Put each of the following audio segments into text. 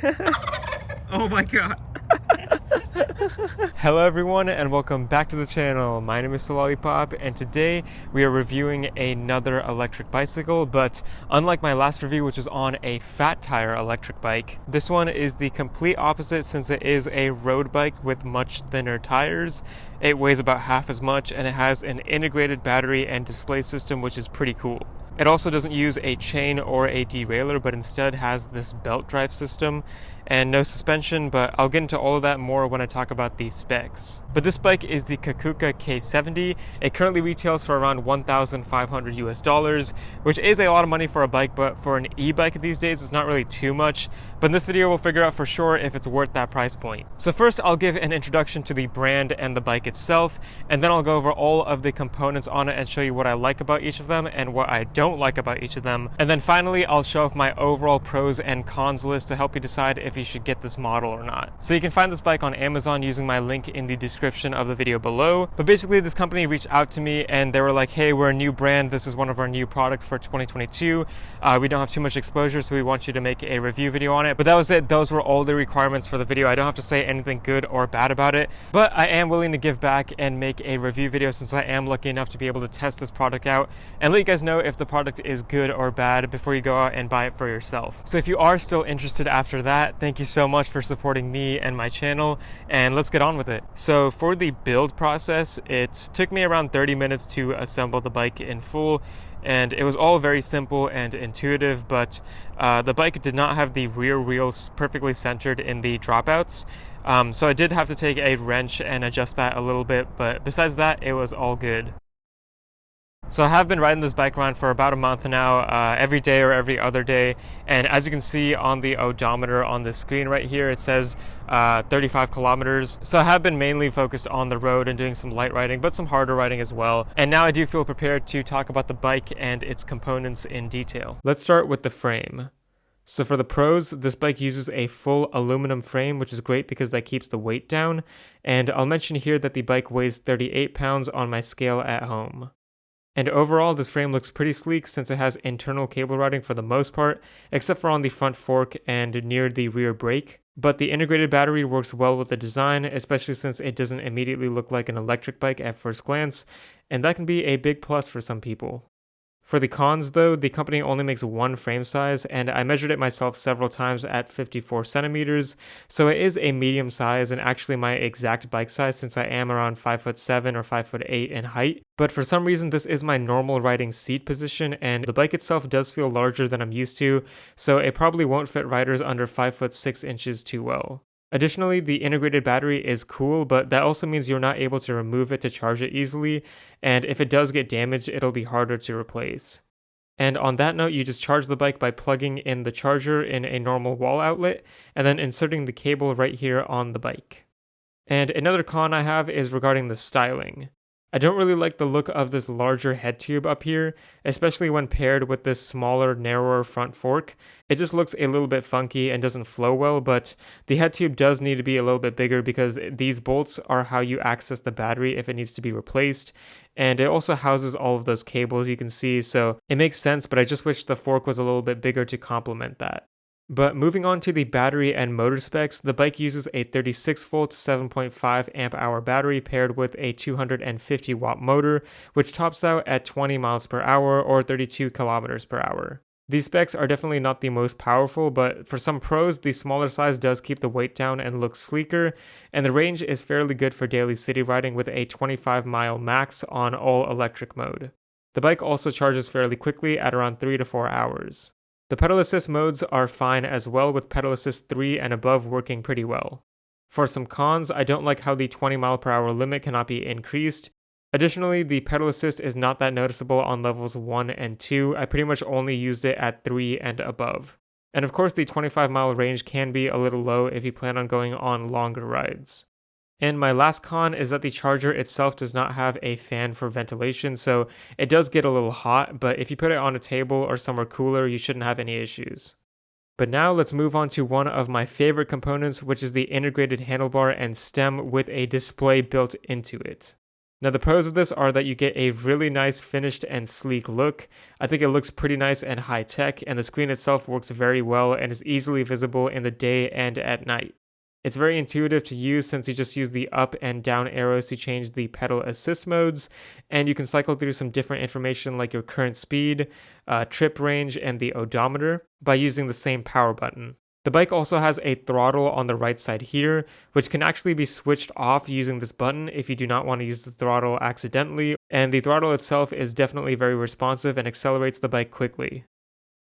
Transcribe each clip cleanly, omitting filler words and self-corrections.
Oh my god. Hello everyone and welcome back to the channel. My name is Lollipop and today we are reviewing another electric bicycle, but unlike my last review which was on a fat tire electric bike, this one is the complete opposite since it is a road bike with much thinner tires. It weighs about half as much and it has an integrated battery and display system which is pretty cool. It also doesn't use a chain or a derailleur, but instead has this belt drive system and no suspension, but I'll get into all of that more when I talk about the specs. But this bike is the Kakuka K70. It currently retails for around $1,500 US, which is a lot of money for a bike, but for an e-bike these days it's not really too much. But in this video we'll figure out for sure if it's worth that price point. So first I'll give an introduction to the brand and the bike itself, and then I'll go over all of the components on it and show you what I like about each of them and what I don't like about each of them. And then finally I'll show off my overall pros and cons list to help you decide if you should get this model or not. So you can find this bike on Amazon using my link in the description of the video below. But basically this company reached out to me and they were like, hey, we're a new brand, this is one of our new products for 2022. We don't have too much exposure, so we want you to make a review video on it. But that was it. Those were all the requirements for the video. I don't have to say anything good or bad about it, but I am willing to give back and make a review video since I am lucky enough to be able to test this product out and let you guys know if the product is good or bad before you go out and buy it for yourself. So if you are still interested after that, thank you so much for supporting me and my channel, and let's get on with it. So for the build process, it took me around 30 minutes to assemble the bike in full, and it was all very simple and intuitive, but the bike did not have the rear wheels perfectly centered in the dropouts. So I did have to take a wrench and adjust that a little bit, but besides that, it was all good. So I have been riding this bike around for about a month now, every day or every other day, and as you can see on the odometer on the screen right here, it says 35 kilometers. So I have been mainly focused on the road and doing some light riding, but some harder riding as well. And now I do feel prepared to talk about the bike and its components in detail. Let's start with the frame. So for the pros, this bike uses a full aluminum frame, which is great because that keeps the weight down. And I'll mention here that the bike weighs 38 pounds on my scale at home. And overall, this frame looks pretty sleek since it has internal cable routing for the most part, except for on the front fork and near the rear brake. But the integrated battery works well with the design, especially since it doesn't immediately look like an electric bike at first glance, and that can be a big plus for some people. For the cons though, the company only makes one frame size, and I measured it myself several times at 54 centimeters, so it is a medium size and actually my exact bike size since I am around 5'7" or 5'8" in height. But for some reason this is my normal riding seat position, and the bike itself does feel larger than I'm used to, so it probably won't fit riders under 5'6" too well. Additionally, the integrated battery is cool, but that also means you're not able to remove it to charge it easily, and if it does get damaged, it'll be harder to replace. And on that note, you just charge the bike by plugging in the charger in a normal wall outlet, and then inserting the cable right here on the bike. And another con I have is regarding the styling. I don't really like the look of this larger head tube up here, especially when paired with this smaller, narrower front fork. It just looks a little bit funky and doesn't flow well, but the head tube does need to be a little bit bigger because these bolts are how you access the battery if it needs to be replaced, and it also houses all of those cables you can see, so it makes sense, but I just wish the fork was a little bit bigger to complement that. But moving on to the battery and motor specs, the bike uses a 36-volt 7.5 amp hour battery paired with a 250 watt motor, which tops out at 20 miles per hour or 32 kilometers per hour. These specs are definitely not the most powerful, but for some pros, the smaller size does keep the weight down and looks sleeker, and the range is fairly good for daily city riding with a 25-mile max on all electric mode. The bike also charges fairly quickly at around 3 to 4 hours. The pedal assist modes are fine as well, with pedal assist 3 and above working pretty well. For some cons, I don't like how the 20 mile per hour limit cannot be increased. Additionally, the pedal assist is not that noticeable on levels 1 and 2, I pretty much only used it at 3 and above. And of course the 25-mile range can be a little low if you plan on going on longer rides. And my last con is that the charger itself does not have a fan for ventilation, so it does get a little hot, but if you put it on a table or somewhere cooler, you shouldn't have any issues. But now let's move on to one of my favorite components, which is the integrated handlebar and stem with a display built into it. Now the pros of this are that you get a really nice finished and sleek look. I think it looks pretty nice and high tech, and the screen itself works very well and is easily visible in the day and at night. It's very intuitive to use since you just use the up and down arrows to change the pedal assist modes, and you can cycle through some different information like your current speed, trip range, and the odometer by using the same power button. The bike also has a throttle on the right side here, which can actually be switched off using this button if you do not want to use the throttle accidentally, and the throttle itself is definitely very responsive and accelerates the bike quickly.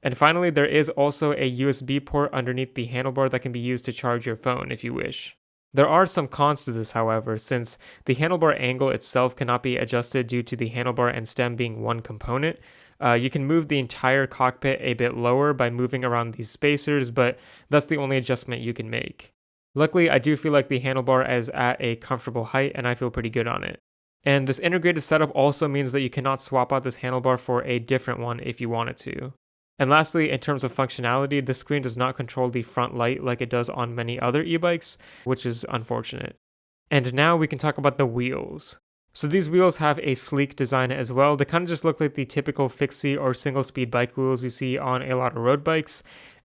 And finally, there is also a USB port underneath the handlebar that can be used to charge your phone if you wish. There are some cons to this, however, since the handlebar angle itself cannot be adjusted due to the handlebar and stem being one component. You can move the entire cockpit a bit lower by moving around these spacers, but that's the only adjustment you can make. Luckily, I do feel like the handlebar is at a comfortable height and I feel pretty good on it. And this integrated setup also means that you cannot swap out this handlebar for a different one if you wanted to. And lastly, in terms of functionality, the screen does not control the front light like it does on many other e-bikes, which is unfortunate. And now we can talk about the wheels. So these wheels have a sleek design as well. They kind of just look like the typical fixie or single speed bike wheels you see on a lot of road bikes.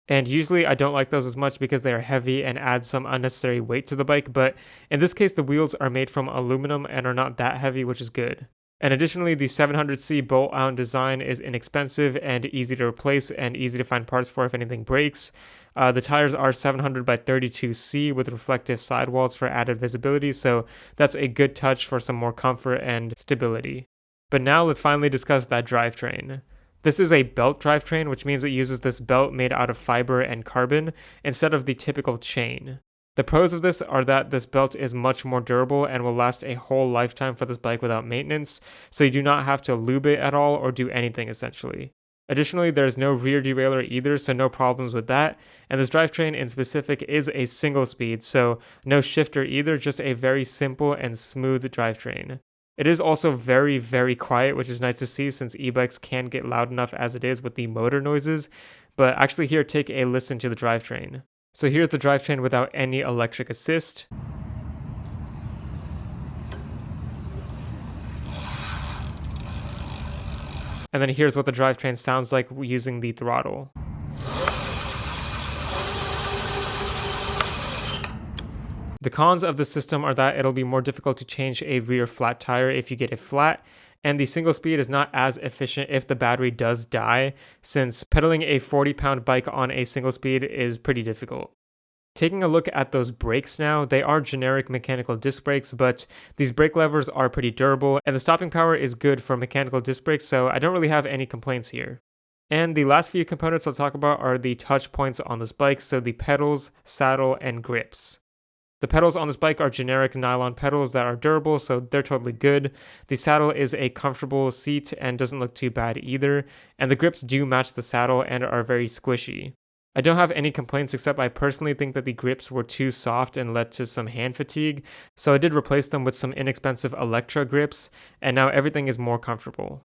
And usually I don't like those as much because they are heavy and add some unnecessary weight to the bike, but in this case the wheels are made from aluminum and are not that heavy, which is good. And additionally, the 700C bolt-on design is inexpensive and easy to replace and easy to find parts for if anything breaks. The tires are 700 by 32C with reflective sidewalls for added visibility, so that's a good touch for some more comfort and stability. But now let's finally discuss that drivetrain. This is a belt drivetrain, which means it uses this belt made out of fiber and carbon instead of the typical chain. The pros of this are that this belt is much more durable and will last a whole lifetime for this bike without maintenance, so you do not have to lube it at all or do anything essentially. Additionally, there's no rear derailleur either, so no problems with that, and this drivetrain in specific is a single speed, so no shifter either, just a very simple and smooth drivetrain. It is also very, very quiet, which is nice to see since e-bikes can get loud enough as it is with the motor noises, but actually here, take a listen to the drivetrain. So here's the drivetrain without any electric assist. And then here's what the drivetrain sounds like using the throttle. The cons of the system are that it'll be more difficult to change a rear flat tire if you get it flat, and the single speed is not as efficient if the battery does die, since pedaling a 40-pound bike on a single speed is pretty difficult. Taking a look at those brakes now, they are generic mechanical disc brakes, but these brake levers are pretty durable, and the stopping power is good for mechanical disc brakes, so I don't really have any complaints here. And the last few components I'll talk about are the touch points on this bike, so the pedals, saddle, and grips. The pedals on this bike are generic nylon pedals that are durable, so they're totally good. The saddle is a comfortable seat and doesn't look too bad either, and the grips do match the saddle and are very squishy. I don't have any complaints except I personally think that the grips were too soft and led to some hand fatigue, so I did replace them with some inexpensive Electra grips, and now everything is more comfortable.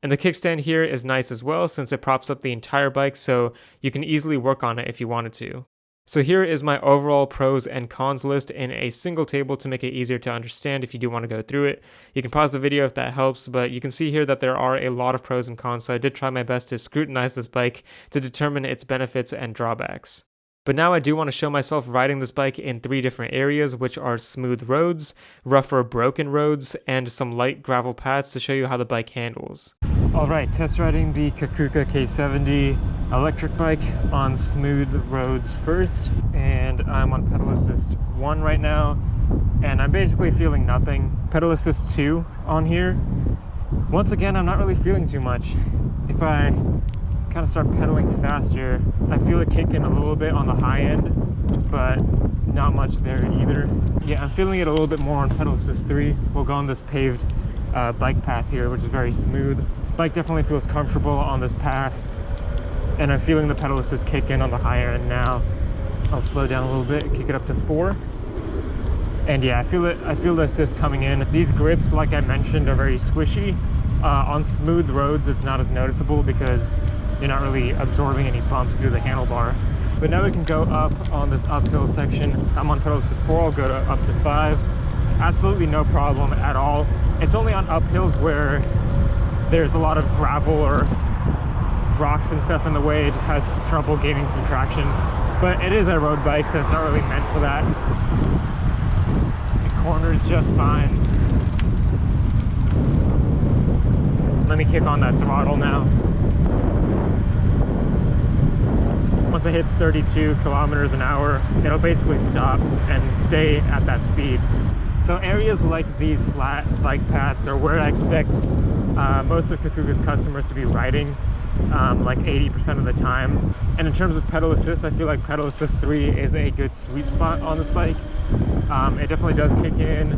And the kickstand here is nice as well since it props up the entire bike, so you can easily work on it if you wanted to. So here is my overall pros and cons list in a single table to make it easier to understand if you do want to go through it. You can pause the video if that helps, but you can see here that there are a lot of pros and cons, so I did try my best to scrutinize this bike to determine its benefits and drawbacks. But now I do want to show myself riding this bike in 3 different areas, which are smooth roads, rougher broken roads, and some light gravel paths to show you how the bike handles. Alright, test riding the Kakuka K70 electric bike on smooth roads first, and I'm on pedal assist 1 right now, and I'm basically feeling nothing. Pedal assist 2 on here. Once again, I'm not really feeling too much. If I kind of start pedaling faster, I feel it kick in a little bit on the high end, but not much there either. Yeah, I'm feeling it a little bit more on pedal assist 3. We'll go on this paved bike path here, which is very smooth. Bike definitely feels comfortable on this path, and I'm feeling the pedal assist kick in on the higher end now. I'll slow down a little bit, kick it up to 4. And yeah, I feel the assist coming in. These grips, like I mentioned, are very squishy. On smooth roads, it's not as noticeable because you're not really absorbing any bumps through the handlebar. But now we can go up on this uphill section. I'm on pedal assist 4, I'll go up to 5. absolutely no problem at all. It's only on uphills where there's a lot of gravel or rocks and stuff in the way. It just has trouble gaining some traction. But it is a road bike, so it's not really meant for that. The corner's just fine. Let me kick on that throttle now. Once it hits 32 kilometers an hour, it'll basically stop and stay at that speed. So areas like these flat bike paths are where I expect most of Kakuka's customers to be riding, like 80% of the time. And in terms of pedal assist, I feel like pedal assist 3 is a good sweet spot on this bike. It definitely does kick in,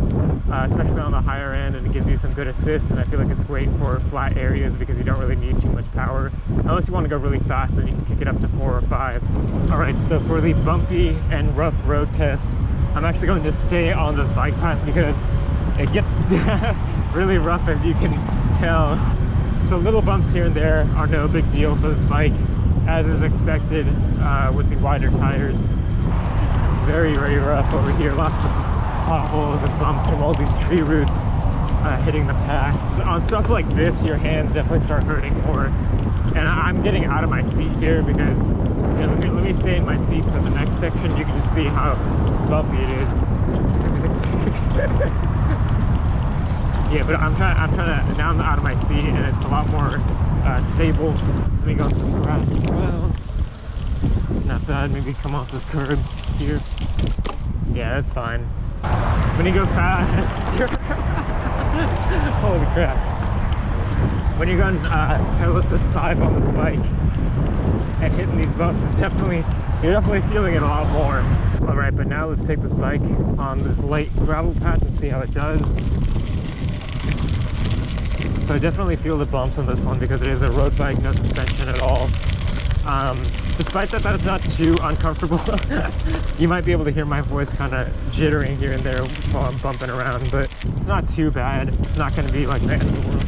especially on the higher end, and it gives you some good assist, and I feel like it's great for flat areas because you don't really need too much power. Unless you want to go really fast, then you can kick it up to 4 or 5. Alright, so for the bumpy and rough road test, I'm actually going to stay on this bike path because it gets really rough, as you can tell. So little bumps here and there are no big deal for this bike, as is expected with the wider tires. Very, very rough over here. Lots of potholes and bumps from all these tree roots hitting the path. On stuff like this, your hands definitely start hurting more. And I'm getting out of my seat here because, you know, let me stay in my seat for the next section. You can just see how bumpy it is. Yeah, but I'm trying to, now I'm out of my seat and it's a lot more stable. Let me go on some grass as well. Not bad. Maybe come off this curb here. Yeah, that's fine. When you go fast, holy crap. When you're going pedal assist 5 on this bike and hitting these bumps, it's you're definitely feeling it a lot more. All right, but now let's take this bike on this light gravel path and see how it does. So I definitely feel the bumps on this one because it is a road bike, no suspension at all. Despite that's not too uncomfortable. You might be able to hear my voice kind of jittering here and there while I'm bumping around, but it's not too bad. It's not going to be like the end of the world.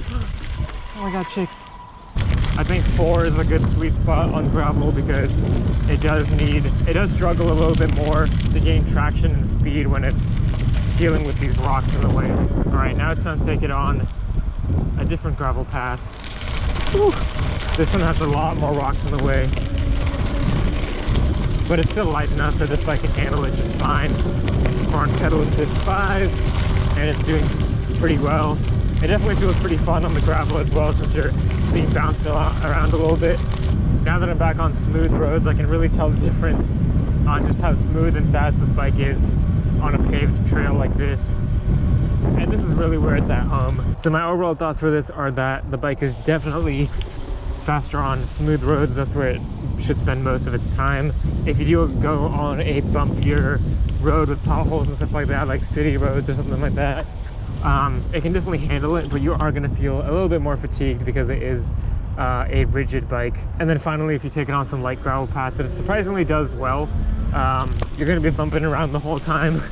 Oh my god, chicks. I think 4 is a good sweet spot on gravel because it does struggle a little bit more to gain traction and speed when it's dealing with these rocks in the way. Alright, now it's time to take it on a different gravel path. Whew. This one has a lot more rocks in the way, but it's still light enough that this bike can handle it just fine. We're on pedal assist 5 and it's doing pretty well. It definitely feels pretty fun on the gravel as well, since you're being bounced around a little bit. Now that I'm back on smooth roads, I can really tell the difference on just how smooth and fast this bike is on a paved trail like this. And this is really where it's at home. So my overall thoughts for this are that the bike is definitely faster on smooth roads. That's where it should spend most of its time. If you do go on a bumpier road with potholes and stuff like that, like city roads or something like that, it can definitely handle it, but you are going to feel a little bit more fatigued because it is a rigid bike. And then finally, if you take it on some light gravel paths, it surprisingly does well. You're going to be bumping around the whole time.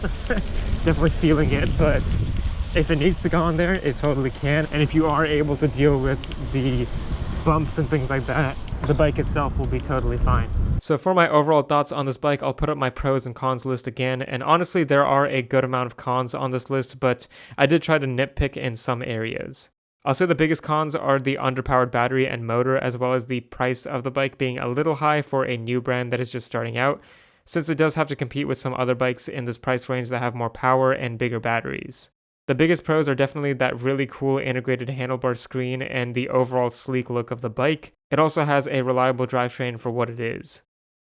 Definitely feeling it, but if it needs to go on there, it totally can. And if you are able to deal with the bumps and things like that, the bike itself will be totally fine. So for my overall thoughts on this bike, I'll put up my pros and cons list again, and honestly there are a good amount of cons on this list, but I did try to nitpick in some areas. I'll say the biggest cons are the underpowered battery and motor, as well as the price of the bike being a little high for a new brand that is just starting out, since it does have to compete with some other bikes in this price range that have more power and bigger batteries. The biggest pros are definitely that really cool integrated handlebar screen and the overall sleek look of the bike. It also has a reliable drivetrain for what it is.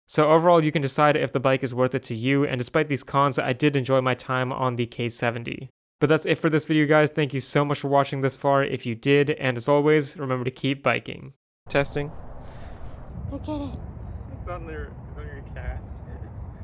So overall, you can decide if the bike is worth it to you, and despite these cons, I did enjoy my time on the K70. But that's it for this video, guys. Thank you so much for watching this far if you did, and as always, remember to keep biking. Testing. Look at it. It's on your cast.